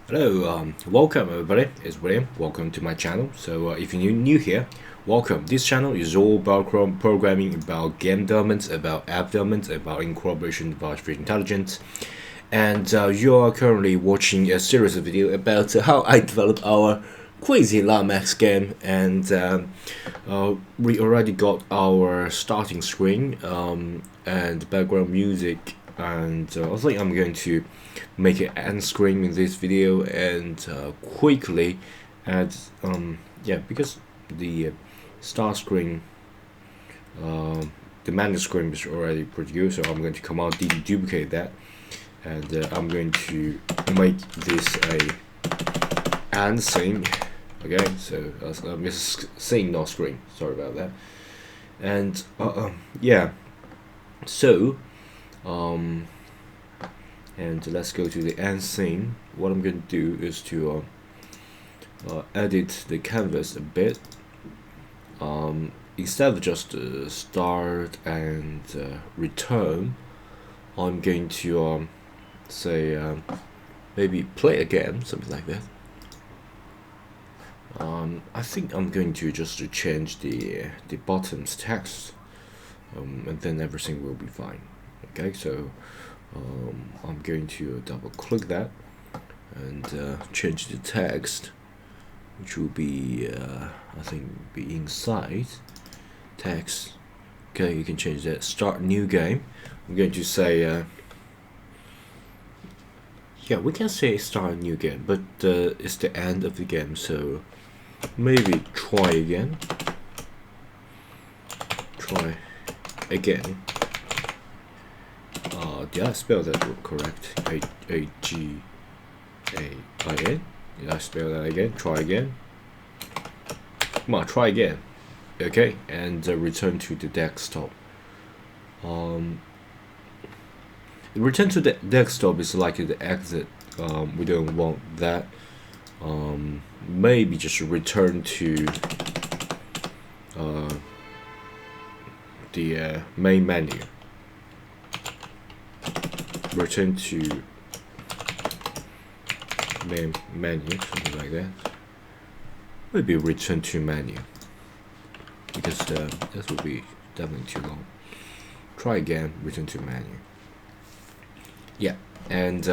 Hello, welcome everybody. It's William. Welcome to my channel. So if you're new here, welcome. This channel is all about programming, about game development, about app development, about incorporation of artificial intelligence. And you are currently watching a series of videos about how I developed our crazy LAMX game, and we already got our starting screen and background music, and I think I'm going to make an end screen in this video and quickly add because the start screen, the menu screen is already produced, so I'm going to command D to duplicate that, and I'm going to make this a and scene. Okay, so this scene, not screen, sorry about that. And yeah, so and let's go to the end scene. What I'm going to do is to edit the canvas a bit. Instead of just start and return, I'm going to say maybe play again, something like that. I think I'm going to just change the bottom's text, and then everything will be fine. Okay, so I'm going to double click that and change the text, which will be I think be inside text. Okay, you can change that. Start new game. I'm going to say yeah, we can say start a new game, but it's the end of the game, so maybe try again. Try again. Did I spell that correct? A-G-A-I-N. Did I spell that again? Try again. Come on, try again. Okay, and return to the desktop. Return to the desktop is like the exit. We don't want that. Maybe just return to the main menu. Return to main menu, something like that. Maybe return to menu, because that would be definitely too long. Try again, return to menu. Yeah, and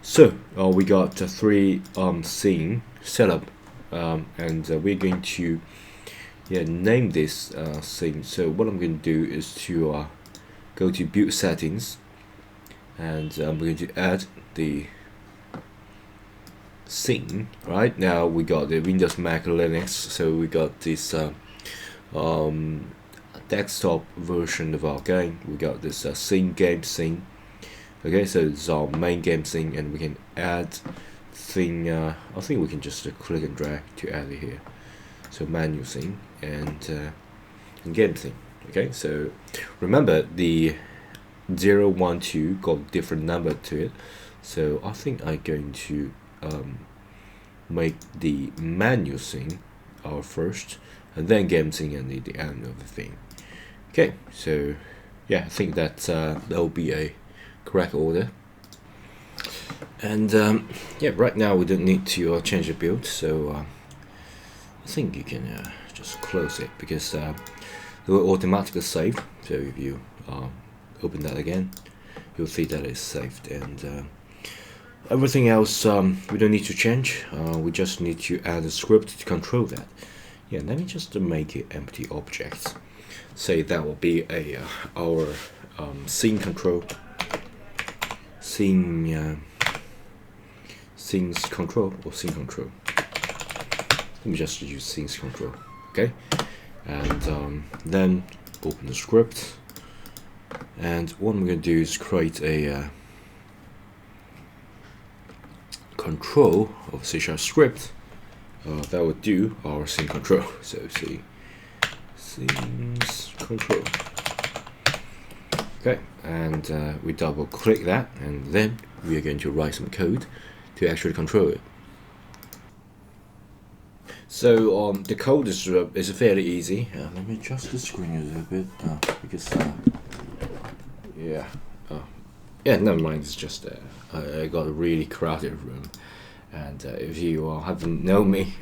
so we got three scene setup, and we're going to name this scene. So what I'm going to do is to go to build settings, and I'm going to add the scene. Right now we got the Windows, Mac, Linux, so we got this desktop version of our game. We got this scene, game scene. Okay, so it's our main game scene, and we can add thing. I think we can just click and drag to add it here. So menu scene and game scene. Okay, so remember the 0, 1, 2 got different number to it, so I think I'm going to make the menu scene our first, and then game scene and the end of the thing. Okay, so yeah, I think that that will be a correct order. And yeah, right now we don't need to change the build, so I think you can just close it, because it will automatically save. So if you open that again, you'll see that it's saved, and everything else we don't need to change. We just need to add a script to control that. Yeah, let me just make it empty objects. Say that will be a our scene control, scenes control, or scene control. Let me just use scenes control. Okay, and then open the script. And what I'm going to do is create a control of C# script that would do our scene control. So see, scenes control. Okay, and we double click that, and then we are going to write some code to actually control it. So the code is fairly easy. Let me adjust the screen a little bit because yeah, Yeah, never mind. It's just I got a really crowded room, and if you haven't known me,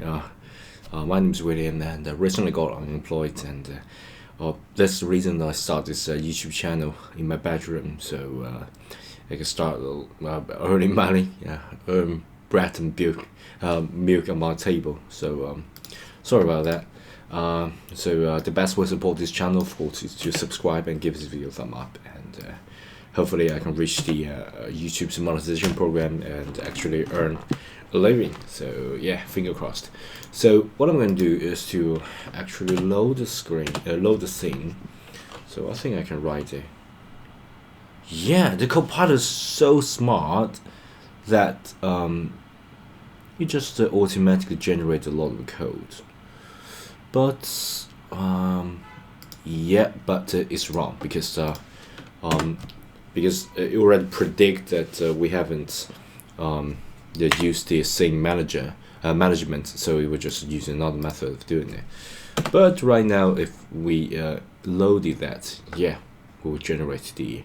my name's William, and I recently got unemployed, and that's the reason I started this YouTube channel in my bedroom, so I can start earning money, earn bread and milk on my table. So sorry about that. So the best way to support this channel, of course, is to subscribe and give this video a thumb up, and hopefully I can reach the YouTube's monetization program and actually earn a living. So yeah, finger crossed. So what I'm going to do is to actually load the scene. So I think I can write it. Yeah, the compiler is so smart that it just automatically generates a lot of code. But yeah, but it's wrong because it already predict that we haven't used the scene management, so we would just use another method of doing it. But right now, if we loaded that, yeah, we'll generate the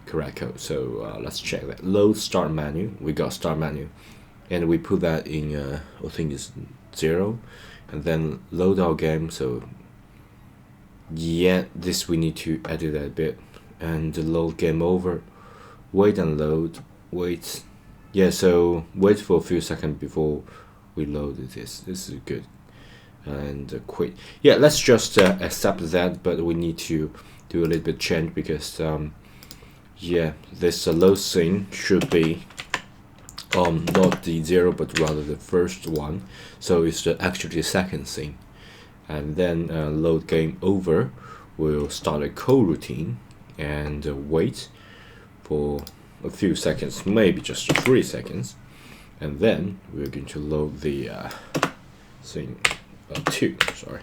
correct code. So let's check that. Load start menu. We got start menu, and we put that in I think it's 0, and then load our game. So yeah, this we need to edit that a bit, and load game over. Wait and load. Wait. Yeah, so wait for a few seconds before we load this. This is good. And quit. Yeah, let's just accept that, but we need to do a little bit change because yeah, this load scene should be not the 0 but rather the first one, so it's actually the second scene. And then load game over, we'll start a coroutine and wait for a few seconds, maybe just 3 seconds, and then we're going to load the scene 2, sorry,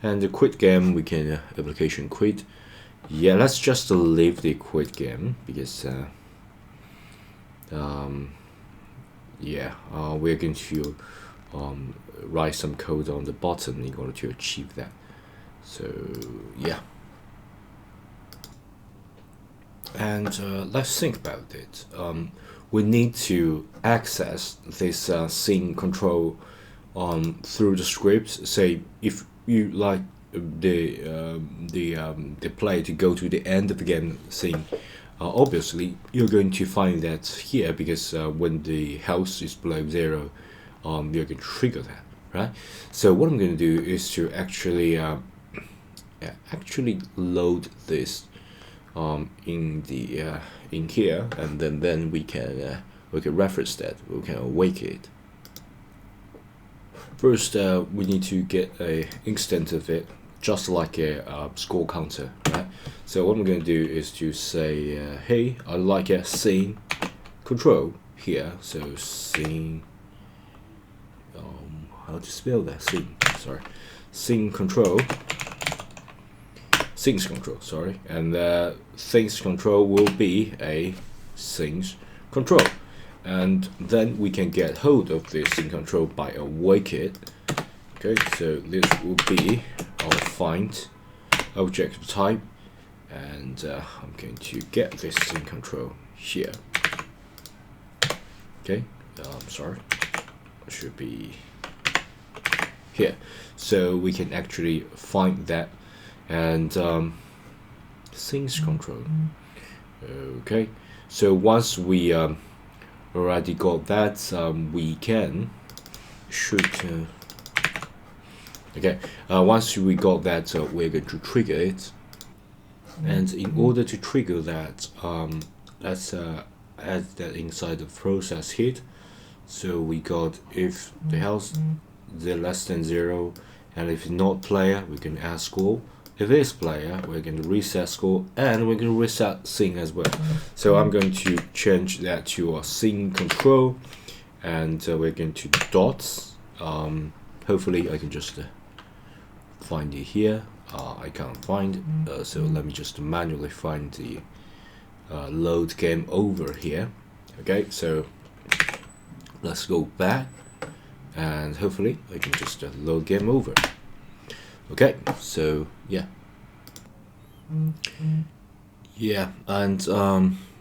and the quit game. We can application quit. Yeah, let's just leave the quit game because yeah, we're going to write some code on the bottom in order to achieve that. So yeah, and let's think about it. We need to access this scene control through the script. Say if you like the play to go to the end of the game scene, obviously you're going to find that here because when the health is below 0, you're going to trigger that, right? So what I'm going to do is to actually load this in the in here, and then we can reference that. We can awake it. First, we need to get a instance of it, just like a score counter, right? So what I'm going to do is to say, hey, I like a scene control here. So scene, how to spell that? Scene, sorry, scene control. Scenes control, sorry, and things control will be a scenes control, and then we can get hold of this scene control by awake it. Okay, so this will be our find object type, and I'm going to get this scene control here. Okay, sorry, it should be here, so we can actually find that. And scenes control. Okay, so once we already got that, we can okay, once we got that, we're going to trigger it. And in order to trigger that, let's add that inside the process hit. So we got if the health is less than 0, and if not player, we can add score. If it is player, we're going to reset score, and we're going to reset scene as well. So I'm going to change that to a scene control, and we're going to dots. Hopefully I can just find it here. I can't find it, so let me just manually find the load game over here. Okay, so let's go back, and hopefully I can just load game over. Okay, so yeah, and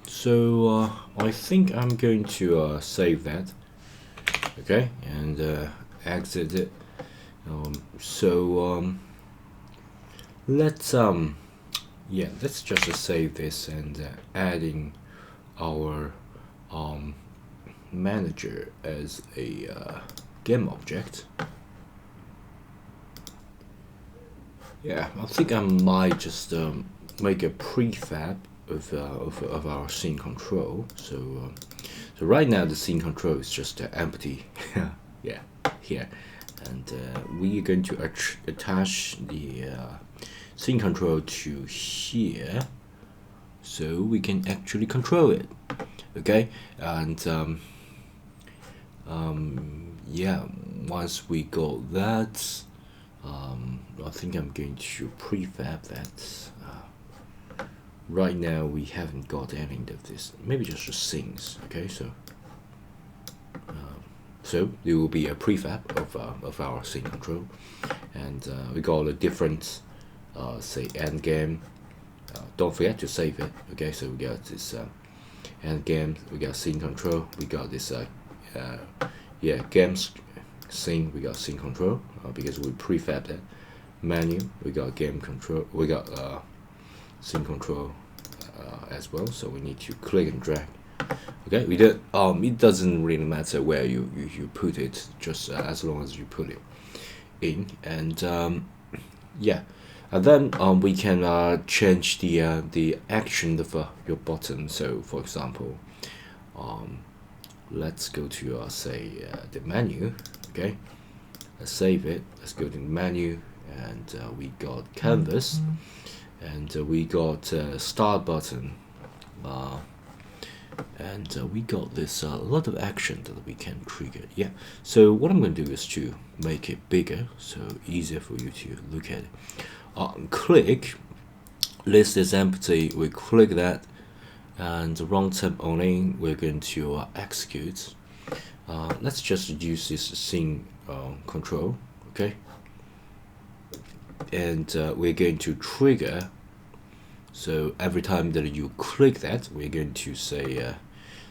So I think I'm going to save that, okay, and exit it. Let's let's just save this and adding our manager as a game object. Yeah, I think I might just make a prefab of our scene control. So right now the scene control is just empty. Yeah, here, and we are going to attach the scene control to here, so we can actually control it. Okay, and yeah, once we got that, I think I'm going to prefab that. Right now we haven't got any of this. Maybe just the scenes. Okay, so there will be a prefab of our scene control, and we got a different say end game. Don't forget to save it. Okay, so we got this end game. We got scene control. We got this games scene. We got scene control because we prefab that. Menu. We got game control. We got scene control as well. So we need to click and drag. Okay, we did. It doesn't really matter where you put it, just as long as you put it in. And yeah, and then we can change the action of your button. So for example, let's go to say the menu. Okay, let's save it. Let's go to the menu, and we got canvas, and we got start button, and we got this a lot of action that we can trigger. Yeah, so what I'm going to do is to make it bigger, so easier for you to look at it. Click list is empty. We click that, and run tab only. We're going to execute. Let's just use this scene control. Okay, and we're going to trigger. So every time that you click that, we're going to say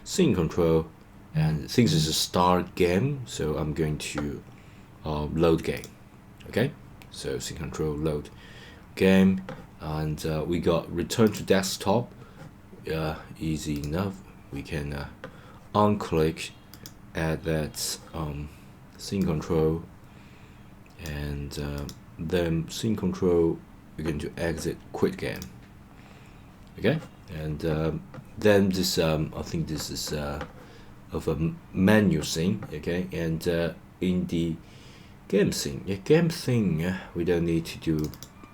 scene control, and since it's a start game, so I'm going to load game. Okay, so scene control load game, and we got return to desktop. Easy enough. We can unclick, add that scene control, and then scene control. We're going to exit quit game. Okay, and then this I think this is of a menu scene. Okay, and in the game scene, we don't need to do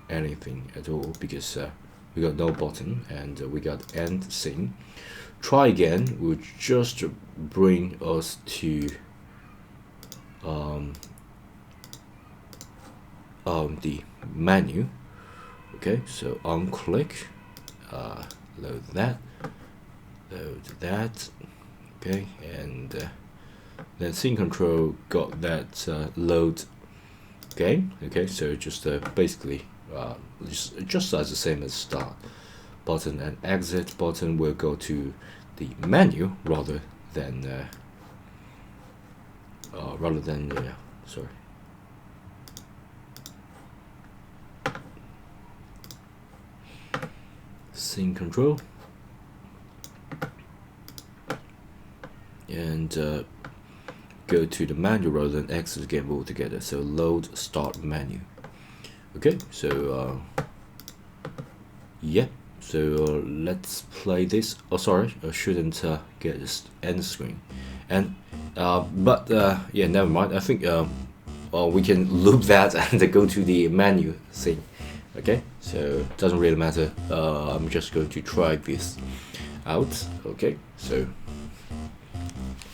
anything at all because we got no button, and we got end scene. Try again will just bring us to the menu. Okay, so unclick, load that, okay, and then scene control got that load game. Okay, so just basically just as the same as start button, and exit button will go to the menu rather than sorry. Scene control, and go to the menu rather than exit the game altogether. So load start menu. Okay, so yeah, so let's play this. Oh, sorry, I shouldn't get this end screen. And but yeah, never mind. I think we can loop that and go to the menu scene. Okay, so it doesn't really matter. I'm just going to try this out. Okay, so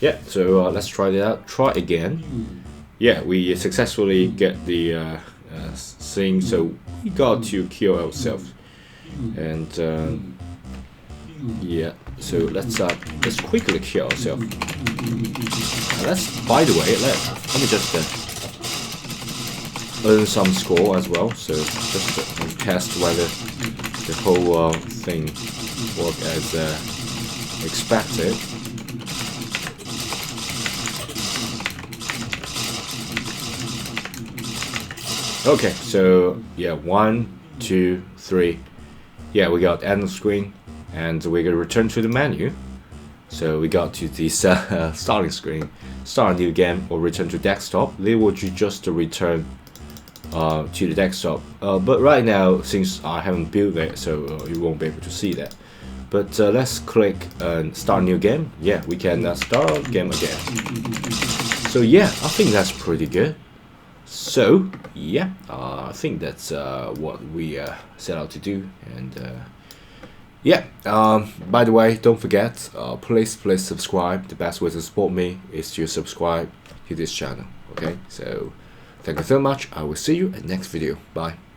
yeah, so let's try that out. Try again. Yeah, we successfully get the thing. So we got to kill ourselves, and yeah. So let's quickly kill ourselves. By the way, let me just earn some score as well. So just to test whether the whole thing work as expected. Okay, so yeah, 1, 2, 3. Yeah, we got end screen, and we're gonna return to the menu. So we got to this starting screen, start a new game or return to desktop. They will just return to the desktop. But right now, since I haven't built it, so you won't be able to see that. But let's click start new game. Yeah, we can start game again. So yeah, I think that's pretty good. So yeah, I think that's what we set out to do. And yeah, by the way, don't forget, please subscribe. The best way to support me is to subscribe to this channel. Okay, so thank you so much. I will see you at next video. Bye.